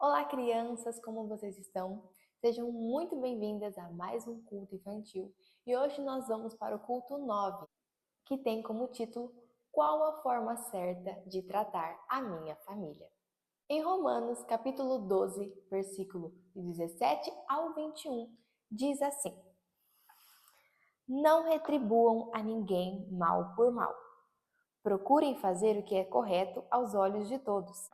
Olá, crianças, como vocês estão? Sejam muito bem-vindas a mais um culto infantil. E hoje nós vamos para o culto 9, que tem como título Qual a forma certa de tratar a minha família? Em Romanos, capítulo 12, versículo 17 ao 21, diz assim: Não retribuam a ninguém mal por mal. Procurem fazer o que é correto aos olhos de todos.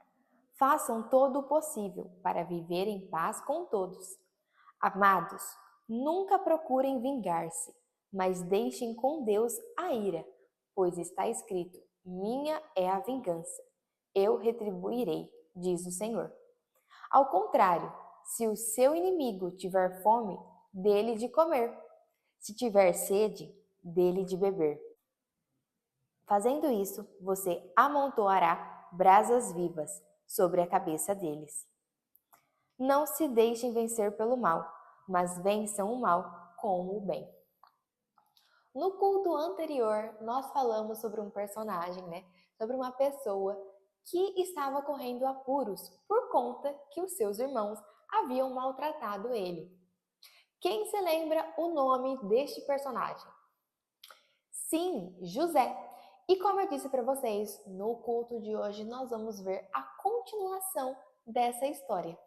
Façam todo o possível para viver em paz com todos. Amados, nunca procurem vingar-se, mas deixem com Deus a ira, pois está escrito: Minha é a vingança, eu retribuirei, diz o Senhor. Ao contrário, se o seu inimigo tiver fome, dê-lhe de comer. Se tiver sede, dê-lhe de beber. Fazendo isso, você amontoará brasas vivas sobre a cabeça deles. Não se deixem vencer pelo mal, mas vençam o mal com o bem. No culto anterior, nós falamos sobre um personagem, Sobre uma pessoa que estava correndo apuros por conta que os seus irmãos haviam maltratado ele. Quem se lembra o nome deste personagem? Sim, José. E como eu disse para vocês, no culto de hoje nós vamos ver a continuação dessa história.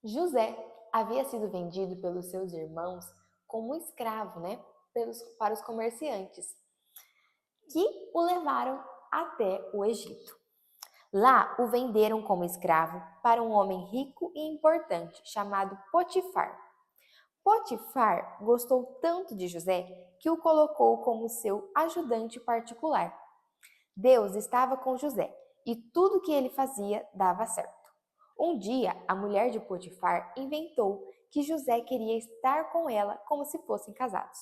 José havia sido vendido pelos seus irmãos como escravo, para os comerciantes, que o levaram até o Egito. Lá o venderam como escravo para um homem rico e importante chamado Potifar. Potifar gostou tanto de José que o colocou como seu ajudante particular. Deus estava com José e tudo que ele fazia dava certo. Um dia, a mulher de Potifar inventou que José queria estar com ela como se fossem casados.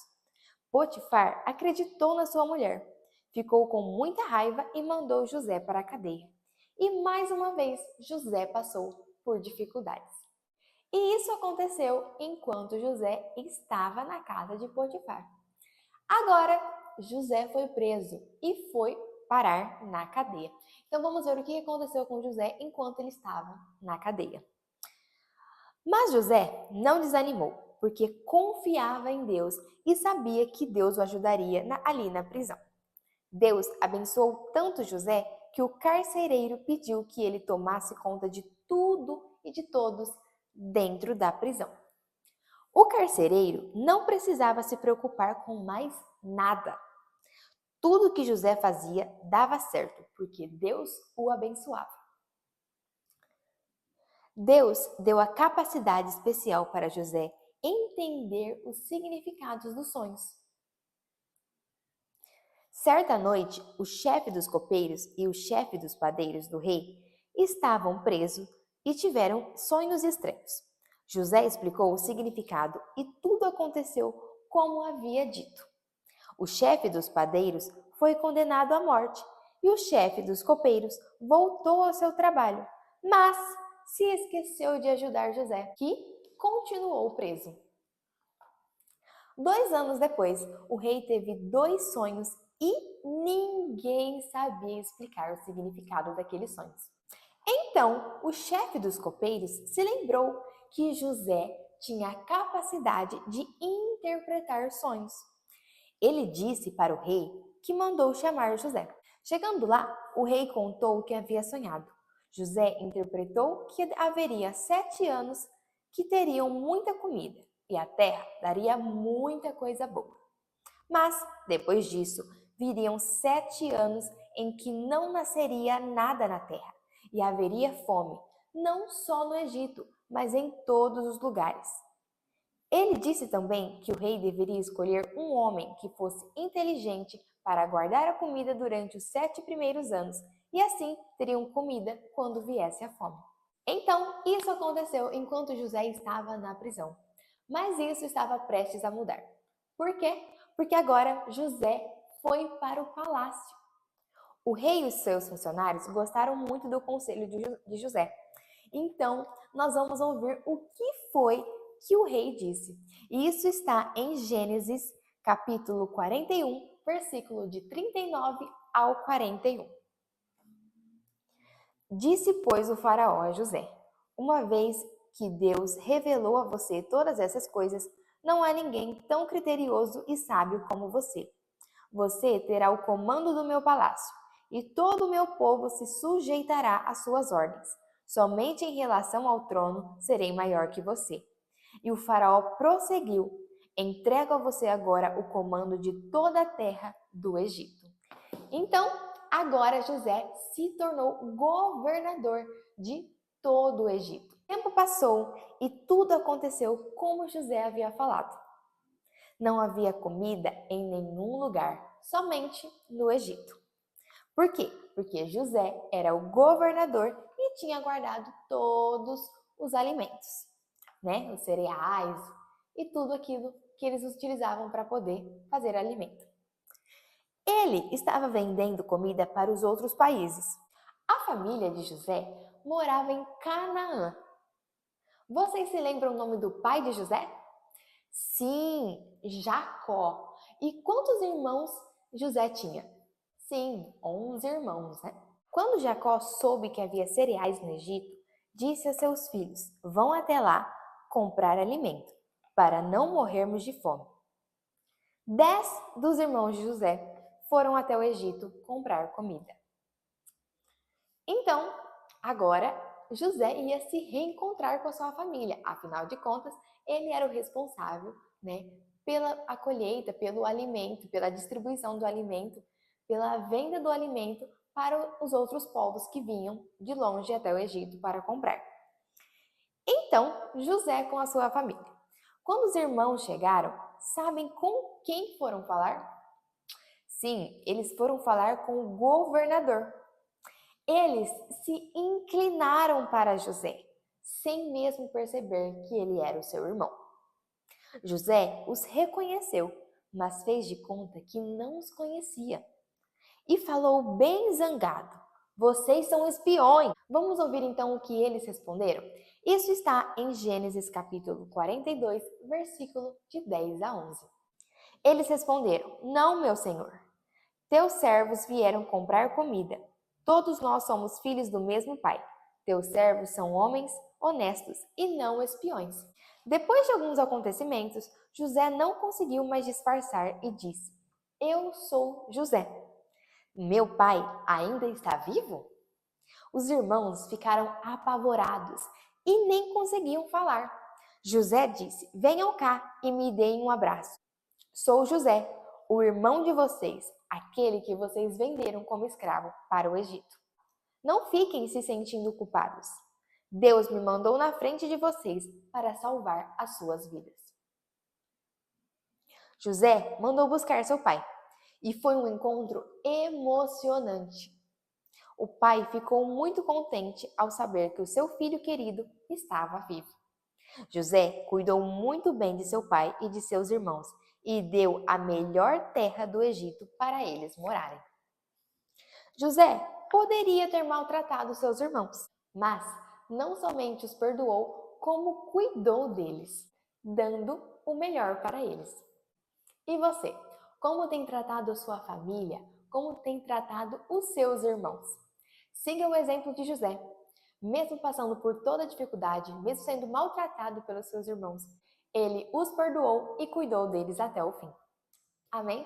Potifar acreditou na sua mulher, ficou com muita raiva e mandou José para a cadeia. E mais uma vez, José passou por dificuldades. E isso aconteceu enquanto José estava na casa de Potifar. Agora, José foi preso e foi parar na cadeia. Então vamos ver o que aconteceu com José enquanto ele estava na cadeia. Mas José não desanimou, porque confiava em Deus e sabia que Deus o ajudaria ali na prisão. Deus abençoou tanto José que o carcereiro pediu que ele tomasse conta de tudo e de todos dentro da prisão. O carcereiro não precisava se preocupar com mais nada. Tudo que José fazia dava certo, porque Deus o abençoava. Deus deu a capacidade especial para José entender os significados dos sonhos. Certa noite, o chefe dos copeiros e o chefe dos padeiros do rei estavam presos e tiveram sonhos estranhos. José explicou o significado e tudo aconteceu como havia dito. O chefe dos padeiros foi condenado à morte e o chefe dos copeiros voltou ao seu trabalho, mas se esqueceu de ajudar José, que continuou preso. 2 anos depois, o rei teve 2 sonhos e ninguém sabia explicar o significado daqueles sonhos. Então, o chefe dos copeiros se lembrou que José tinha a capacidade de interpretar sonhos. Ele disse para o rei que mandou chamar José. Chegando lá, o rei contou o que havia sonhado. José interpretou que haveria 7 anos que teriam muita comida e a terra daria muita coisa boa. Mas, depois disso, viriam 7 anos em que não nasceria nada na terra e haveria fome, não só no Egito, mas em todos os lugares. Ele disse também que o rei deveria escolher um homem que fosse inteligente para guardar a comida durante os 7 primeiros anos, e assim teriam comida quando viesse a fome. Então, isso aconteceu enquanto José estava na prisão. Mas isso estava prestes a mudar. Por quê? Porque agora José foi para o palácio. O rei e os seus funcionários gostaram muito do conselho de José. Então, nós vamos ouvir o que foi que o rei disse. E isso está em Gênesis, capítulo 41, versículo de 39 ao 41. Disse, pois, o faraó a José: Uma vez que Deus revelou a você todas essas coisas, não há ninguém tão criterioso e sábio como você. Você terá o comando do meu palácio, e todo o meu povo se sujeitará às suas ordens. Somente em relação ao trono serei maior que você. E o faraó prosseguiu: entrego a você agora o comando de toda a terra do Egito. Então, agora José se tornou governador de todo o Egito. O tempo passou e tudo aconteceu como José havia falado. Não havia comida em nenhum lugar, somente no Egito. Por quê? Porque José era o governador e tinha guardado todos os alimentos, né? Os cereais e tudo aquilo que eles utilizavam para poder fazer alimento. Ele estava vendendo comida para os outros países. A família de José morava em Canaã. Vocês se lembram o nome do pai de José? Sim, Jacó. E quantos irmãos José tinha? Sim, 11 irmãos, né? Quando Jacó soube que havia cereais no Egito, disse a seus filhos: vão até lá comprar alimento, para não morrermos de fome. 10 dos irmãos de José foram até o Egito comprar comida. Então, agora José ia se reencontrar com a sua família. Afinal de contas, ele era o responsável, né, pela colheita, pelo alimento, pela distribuição do alimento, pela venda do alimento para os outros povos que vinham de longe até o Egito para comprar. Então, José com a sua família. Quando os irmãos chegaram, sabem com quem foram falar? Sim, eles foram falar com o governador. Eles se inclinaram para José, sem mesmo perceber que ele era o seu irmão. José os reconheceu, mas fez de conta que não os conhecia. E falou bem zangado: vocês são espiões! Vamos ouvir então o que eles responderam? Isso está em Gênesis capítulo 42, versículo de 10 a 11. Eles responderam: não, meu senhor. Teus servos vieram comprar comida. Todos nós somos filhos do mesmo pai. Teus servos são homens honestos e não espiões. Depois de alguns acontecimentos, José não conseguiu mais disfarçar e disse: eu sou José. Meu pai ainda está vivo? Os irmãos ficaram apavorados e nem conseguiam falar. José disse: venham cá e me deem um abraço. Sou José, o irmão de vocês, aquele que vocês venderam como escravo para o Egito. Não fiquem se sentindo culpados. Deus me mandou na frente de vocês para salvar as suas vidas. José mandou buscar seu pai e foi um encontro emocionante. O pai ficou muito contente ao saber que o seu filho querido estava vivo. José cuidou muito bem de seu pai e de seus irmãos e deu a melhor terra do Egito para eles morarem. José poderia ter maltratado seus irmãos, mas não somente os perdoou, como cuidou deles, dando o melhor para eles. E você, como tem tratado a sua família? Como tem tratado os seus irmãos? Siga o exemplo de José. Mesmo passando por toda a dificuldade, mesmo sendo maltratado pelos seus irmãos, ele os perdoou e cuidou deles até o fim. Amém?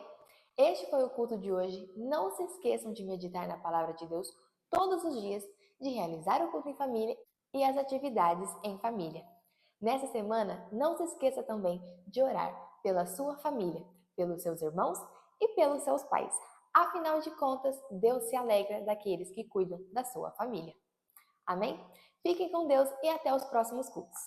Este foi o culto de hoje. Não se esqueçam de meditar na palavra de Deus todos os dias, de realizar o culto em família e as atividades em família. Nessa semana, não se esqueça também de orar pela sua família, pelos seus irmãos e pelos seus pais. Afinal de contas, Deus se alegra daqueles que cuidam da sua família. Amém? Fiquem com Deus e até os próximos cultos.